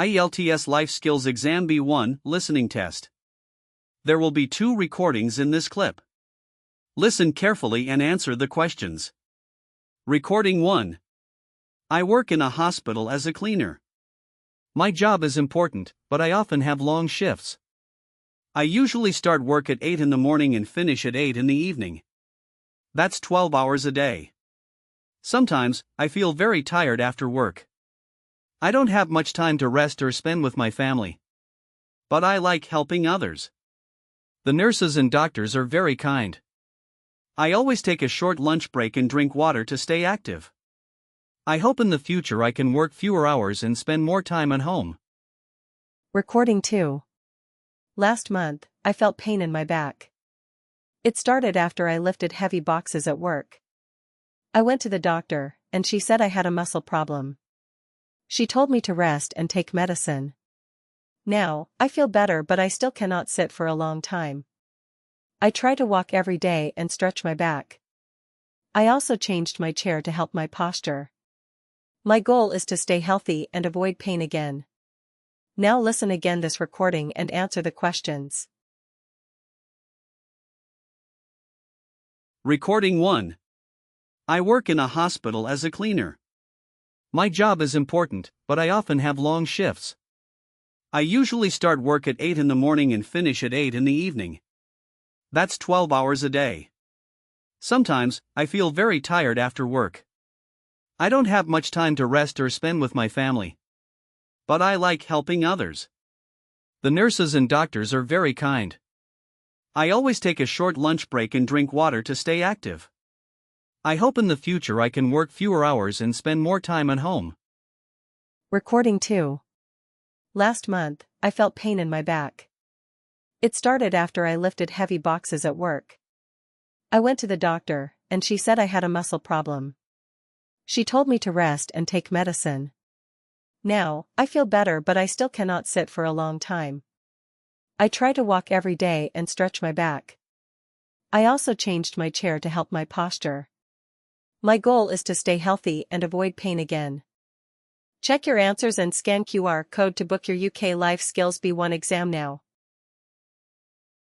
IELTS Life Skills Exam B1 Listening Test. There will be 2 recordings in this clip. Listen carefully and answer the questions. Recording 1. I work in a hospital as a cleaner. My job is important, but I often have long shifts. I usually start work at 8 in the morning and finish at 8 in the evening. That's 12 hours a day. Sometimes, I feel very tired after work. I don't have much time to rest or spend with my family. But I like helping others. The nurses and doctors are very kind. I always take a short lunch break and drink water to stay active. I hope in the future I can work fewer hours and spend more time at home. Recording 2. Last month, I felt pain in my back. It started after I lifted heavy boxes at work. I went to the doctor, and she said I had a muscle problem. She told me to rest and take medicine. Now, I feel better, but I still cannot sit for a long time. I try to walk every day and stretch my back. I also changed my chair to help my posture. My goal is to stay healthy and avoid pain again. Now listen again this recording and answer the questions. Recording 1. I work in a hospital as a cleaner. My job is important, but I often have long shifts. I usually start work at 8 in the morning and finish at 8 in the evening. That's 12 hours a day. Sometimes, I feel very tired after work. I don't have much time to rest or spend with my family. But I like helping others. The nurses and doctors are very kind. I always take a short lunch break and drink water to stay active. I hope in the future I can work fewer hours and spend more time at home. Recording 2. Last month, I felt pain in my back. It started after I lifted heavy boxes at work. I went to the doctor, and she said I had a muscle problem. She told me to rest and take medicine. Now, I feel better, but I still cannot sit for a long time. I try to walk every day and stretch my back. I also changed my chair to help my posture. My goal is to stay healthy and avoid pain again. Check your answers and scan QR code to book your UK Life Skills B1 exam now.